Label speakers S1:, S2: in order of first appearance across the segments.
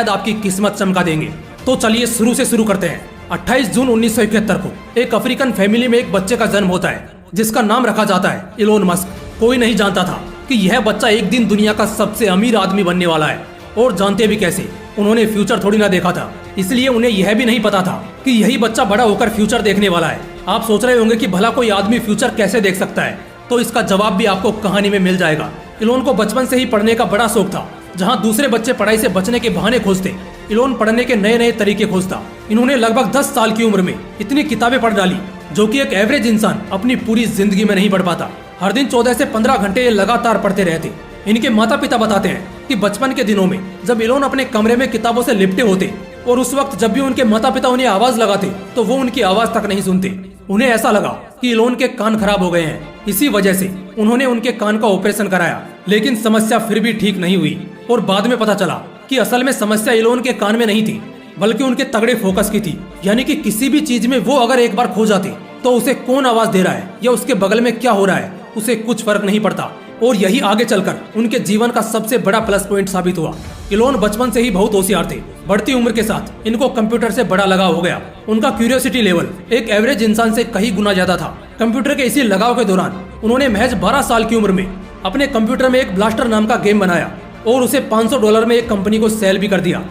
S1: शायद आपकी किस्मत चमका देंगे। तो चलिए शुरू से शुरू करते हैं। 28 जून 1971 को एक अफ्रीकन फैमिली में एक बच्चे का जन्म होता है जिसका नाम रखा जाता है इलोन मस्क। कोई नहीं जानता था कि यह बच्चा एक दिन दुनिया का सबसे अमीर आदमी बनने वाला है, और जानते भी कैसे, उन्होंने फ्यूचर थोड़ी ना देखा था, इसलिए उन्हें यह भी नहीं पता था कि यही बच्चा बड़ा होकर फ्यूचर देखने वाला है। आप सोच रहे होंगे कि भला कोई आदमी फ्यूचर कैसे देख सकता है, तो इसका जवाब भी आपको कहानी में मिल जाएगा। इलोन को बचपन से ही पढ़ने का बड़ा शौक था। जहां दूसरे बच्चे पढ़ाई से बचने के बहाने खोजते, इलोन पढ़ने के नए नए तरीके खोजता। इन्होंने लगभग 10 साल की उम्र में इतनी किताबें पढ़ डाली जो कि एक एवरेज इंसान अपनी पूरी जिंदगी में नहीं पढ़ पाता। हर दिन 14 से 15 घंटे ये लगातार पढ़ते रहते। इनके माता पिता बताते हैं कि बचपन के दिनों में जब इलोन अपने कमरे में किताबों से लिपटे होते और उस वक्त जब भी उनके माता पिता उन्हें आवाज लगाते तो वो उनकी आवाज तक नहीं सुनते। उन्हें ऐसा लगा कि इलोन के कान खराब हो गए हैं। इसी वजह से उन्होंने उनके कान का ऑपरेशन कराया, लेकिन समस्या फिर भी ठीक नहीं हुई। और बाद में पता चला कि असल में समस्या इलोन के कान में नहीं थी, बल्कि उनके तगड़े फोकस की थी। यानी कि किसी भी चीज में वो अगर एक बार खो जाते तो उसे कौन आवाज दे रहा है या उसके बगल में क्या हो रहा है उसे कुछ फर्क नहीं पड़ता। और यही आगे चलकर उनके जीवन का सबसे बड़ा प्लस पॉइंट साबित हुआ। इलोन बचपन से ही बहुत होशियार थे। बढ़ती उम्र के साथ इनको कंप्यूटर से बड़ा लगाव हो गया। उनका क्यूरियोसिटी लेवल एक एवरेज इंसान से कहीं गुना ज्यादा था। कंप्यूटर के इसी लगाव के दौरान उन्होंने महज 12 साल की उम्र में अपने कंप्यूटर में एक ब्लास्टर नाम का गेम बनाया और उसे $500 में एक कंपनी को सेल भी कर दिया।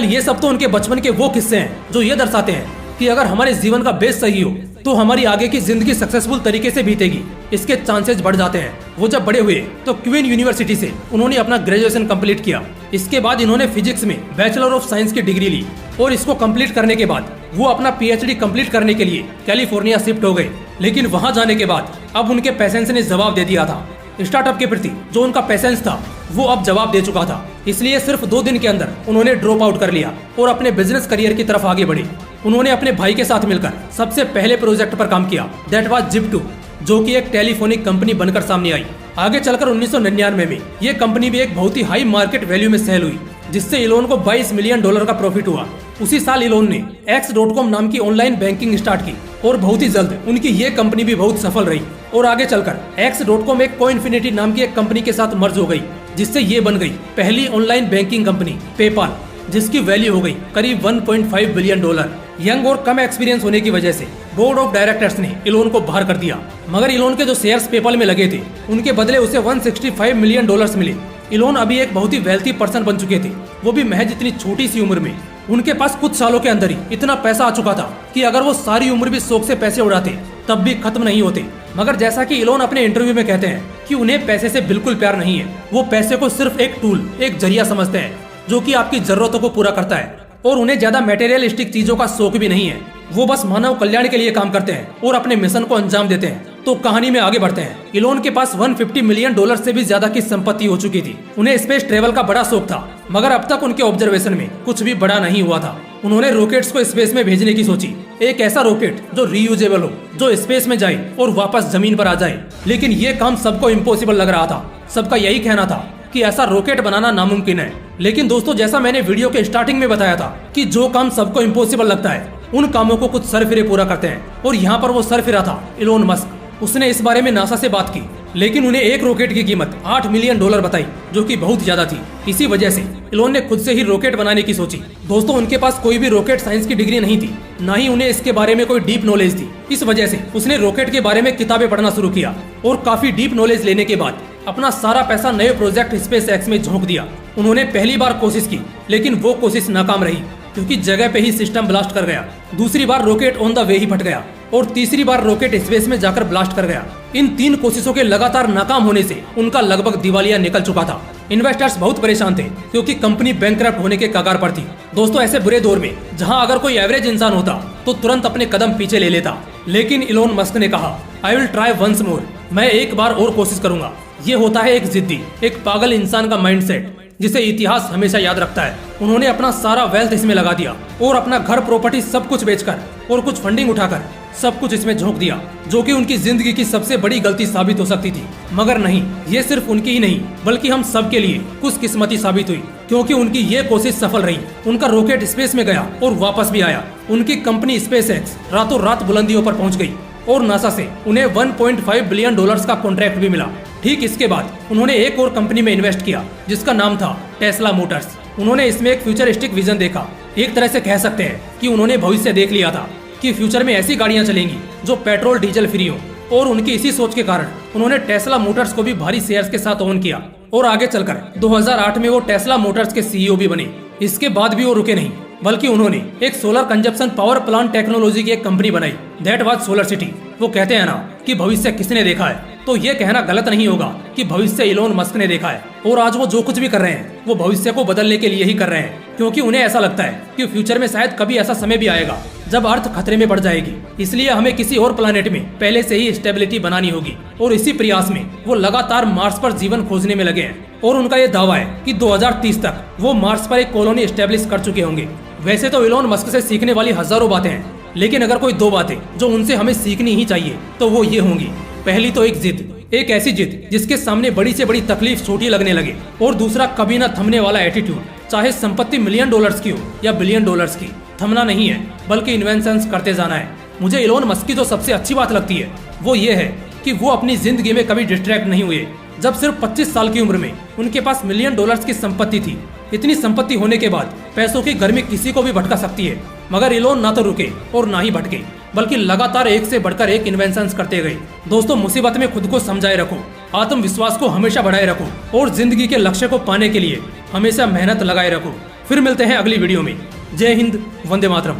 S1: ये सब तो उनके बचपन के वो किस्से हैं जो ये दर्शाते हैं कि अगर हमारे जीवन का बेस सही हो तो हमारी आगे की जिंदगी सक्सेसफुल तरीके से बीतेगी, इसके चांसेस बढ़ जाते हैं। वो जब बड़े हुए तो क्वीन यूनिवर्सिटी से उन्होंने अपना ग्रेजुएशन कंप्लीट किया। इसके बाद इन्होंने फिजिक्स में बैचलर ऑफ साइंस की डिग्री ली और इसको कंप्लीट करने के बाद वो अपना पीएचडी कंप्लीट करने के लिए कैलिफोर्निया शिफ्ट हो गए। लेकिन वहां जाने के बाद अब उनके पेशेंस ने जवाब दे दिया था। स्टार्टअप के प्रति जो उनका पेशेंस था वो अब जवाब दे चुका था। इसलिए सिर्फ 2 दिन के अंदर उन्होंने ड्रॉप आउट कर लिया और अपने बिजनेस करियर की तरफ आगे बढ़े। उन्होंने अपने भाई के साथ मिलकर सबसे पहले प्रोजेक्ट पर काम किया, दैट वाज जिप2, जो कि एक टेलीफोनिक कंपनी बनकर सामने आई। आगे चलकर 1999 में ये कंपनी भी एक बहुत ही हाई मार्केट वैल्यू में सेल हुई, जिससे इलोन को $22 मिलियन का प्रॉफिट हुआ। उसी साल इलोन ने X.com नाम की ऑनलाइन बैंकिंग स्टार्ट की और बहुत ही जल्द उनकी ये कंपनी भी बहुत सफल रही। और आगे चलकर X.com एक कोइन्फिनिटी नाम की एक कंपनी के साथ मर्ज हो गई, जिससे ये बन गई पहली ऑनलाइन बैंकिंग कंपनी पेपाल, जिसकी वैल्यू हो गई करीब $1.5 बिलियन। यंग और कम एक्सपीरियंस होने की वजह से बोर्ड ऑफ डायरेक्टर्स ने इलोन को बाहर कर दिया। मगर इलोन के जो शेयर्स पेपाल में लगे थे उनके बदले उसे $165 मिलियन मिले। इलोन अभी एक बहुत ही वेल्थी पर्सन बन चुके थे, वो भी महज इतनी छोटी सी उम्र में। उनके पास कुछ सालों के अंदर ही इतना पैसा आ चुका था कि अगर वो सारी उम्र भी शौक से पैसे उड़ाते तब भी खत्म नहीं होते। मगर जैसा कि इलोन अपने इंटरव्यू में कहते हैं कि उन्हें पैसे से बिल्कुल प्यार नहीं है। वो पैसे को सिर्फ एक टूल, एक जरिया समझते हैं जो कि आपकी जरूरतों को पूरा करता है, और उन्हें ज्यादा मटेरियलिस्टिक चीजों का शौक भी नहीं है। वो बस मानव कल्याण के लिए काम करते हैं और अपने मिशन को अंजाम देते हैं। तो कहानी में आगे बढ़ते हैं। इलोन के पास $150 मिलियन से भी ज्यादा की संपत्ति हो चुकी थी। उन्हें स्पेस ट्रेवल का बड़ा शौक था, मगर अब तक उनके ऑब्जर्वेशन में कुछ भी बड़ा नहीं हुआ था। उन्होंने रॉकेट्स को स्पेस में भेजने की सोची, एक ऐसा रॉकेट जो रीयूजेबल हो, जो स्पेस में जाए और वापस जमीन पर आ जाए। लेकिन ये काम सबको इम्पॉसिबल लग रहा था। सबका यही कहना था कि ऐसा रॉकेट बनाना नामुमकिन है। लेकिन दोस्तों, जैसा मैंने वीडियो के स्टार्टिंग में बताया था कि जो काम सबको इम्पॉसिबल लगता है उन कामों को कुछ सरफिरे पूरा करते हैं, और यहाँ पर वो सरफिरा था इलोन मस्क। उसने इस बारे में नासा से बात की, लेकिन उन्हें एक रॉकेट की कीमत $8 मिलियन बताई, जो कि बहुत ज्यादा थी। इसी वजह से इलोन ने खुद से ही रॉकेट बनाने की सोची। दोस्तों, उनके पास कोई भी रॉकेट साइंस की डिग्री नहीं थी, ना ही उन्हें इसके बारे में कोई डीप नॉलेज थी। इस वजह से उसने रॉकेट के बारे में किताबें पढ़ना शुरू किया और काफी डीप नॉलेज लेने के बाद अपना सारा पैसा नए प्रोजेक्ट स्पेस एक्स में झोंक दिया। उन्होंने पहली बार कोशिश की, लेकिन वो कोशिश नाकाम रही क्योंकि जगह पे ही सिस्टम ब्लास्ट कर गया। दूसरी बार रॉकेट ऑन द वे ही फट गया और तीसरी बार रॉकेट स्पेस में जाकर ब्लास्ट कर गया। इन 3 कोशिशों के लगातार नाकाम होने से उनका लगभग दिवालिया निकल चुका था। इन्वेस्टर्स बहुत परेशान थे क्योंकि कंपनी बैंकरप्ट होने के कगार पर थी। दोस्तों, ऐसे बुरे दौर में जहां अगर कोई एवरेज इंसान होता तो तुरंत अपने कदम पीछे ले लेता, लेकिन इलोन मस्क ने कहा, I will try once more, मैं एक बार और कोशिश करूंगा। ये होता है एक जिद्दी, एक पागल इंसान का माइंडसेट, जिसे इतिहास हमेशा याद रखता है। उन्होंने अपना सारा वेल्थ इसमें लगा दिया और अपना घर, प्रॉपर्टी सब कुछ बेचकर और कुछ फंडिंग उठाकर सब कुछ इसमें झोंक दिया, जो कि उनकी जिंदगी की सबसे बड़ी गलती साबित हो सकती थी। मगर नहीं, ये सिर्फ उनकी ही नहीं बल्कि हम सब के लिए खुशकिस्मती साबित हुई, क्योंकि उनकी ये कोशिश सफल रही। उनका रॉकेट स्पेस में गया और वापस भी आया। उनकी कंपनी स्पेस एक्स रातों रात बुलंदियों पर पहुंच गई और नासा से उन्हें $1.5 बिलियन का कॉन्ट्रैक्ट भी मिला। ठीक इसके बाद उन्होंने एक और कंपनी में इन्वेस्ट किया जिसका नाम था टेस्ला मोटर्स। उन्होंने इसमें एक फ्यूचरिस्टिक विजन देखा। एक तरह से कह सकते हैं कि उन्होंने भविष्य देख लिया था कि फ्यूचर में ऐसी गाड़ियां चलेंगी जो पेट्रोल डीजल फ्री हो, और उनकी इसी सोच के कारण उन्होंने टेस्ला मोटर्स को भी भारी शेयर्स के साथ ओन किया और आगे चलकर 2008 में वो टेस्ला मोटर्स के सीईओ भी बने। इसके बाद भी वो रुके नहीं, बल्कि उन्होंने एक solar consumption power plant technology की एक कंपनी बनाई, दैट वाज सोलर सिटी। वो कहते हैं ना कि भविष्य किसने देखा है, तो ये कहना गलत नहीं होगा कि भविष्य इलोन मस्क ने देखा है। और आज वो जो कुछ भी कर रहे हैं वो भविष्य को बदलने के लिए ही कर रहे हैं, क्योंकि उन्हें ऐसा लगता है कि फ्यूचर में शायद कभी ऐसा समय भी आएगा जब अर्थ खतरे में पड़ जाएगी। इसलिए हमें किसी और प्लेनेट में पहले से ही स्टेबिलिटी बनानी होगी, और इसी प्रयास में वो लगातार मार्स पर जीवन खोजने में लगे हैं। और उनका ये दावा है कि 2030 तक वो मार्स पर एक कॉलोनी स्टेब्लिश कर चुके होंगे। वैसे तो इलोन मस्क से सीखने वाली हजारों बातें हैं, लेकिन अगर कोई दो बातें जो उनसे हमें सीखनी ही चाहिए तो वो ये होंगी। पहली तो एक जिद, एक ऐसी जिद जिसके सामने बड़ी से बड़ी तकलीफ छोटी लगने लगे, और दूसरा कभी ना थमने वाला एटीट्यूड। चाहे संपत्ति $मिलियन की हो या $बिलियन की, थमना नहीं है बल्कि इन्वेंशंस करते जाना है। मुझे इलोन मस्क की जो सबसे अच्छी बात लगती है वो ये है कि वो अपनी जिंदगी में कभी डिस्ट्रैक्ट नहीं हुए। जब सिर्फ 25 साल की उम्र में उनके पास $मिलियन की संपत्ति थी। इतनी संपत्ति होने के बाद पैसों की गर्मी किसी को भी भटका सकती है, मगर इलोन ना तो रुके और ना ही भटके, बल्कि लगातार एक से बढ़कर एक इन्वेंशंस करते गए। दोस्तों, मुसीबत में खुद को समझाए रखो, आत्मविश्वास को हमेशा बढ़ाए रखो, और जिंदगी के लक्ष्य को पाने के लिए हमेशा मेहनत लगाए रखो। फिर मिलते हैं अगली वीडियो में। जय हिंद, वंदे मातरम।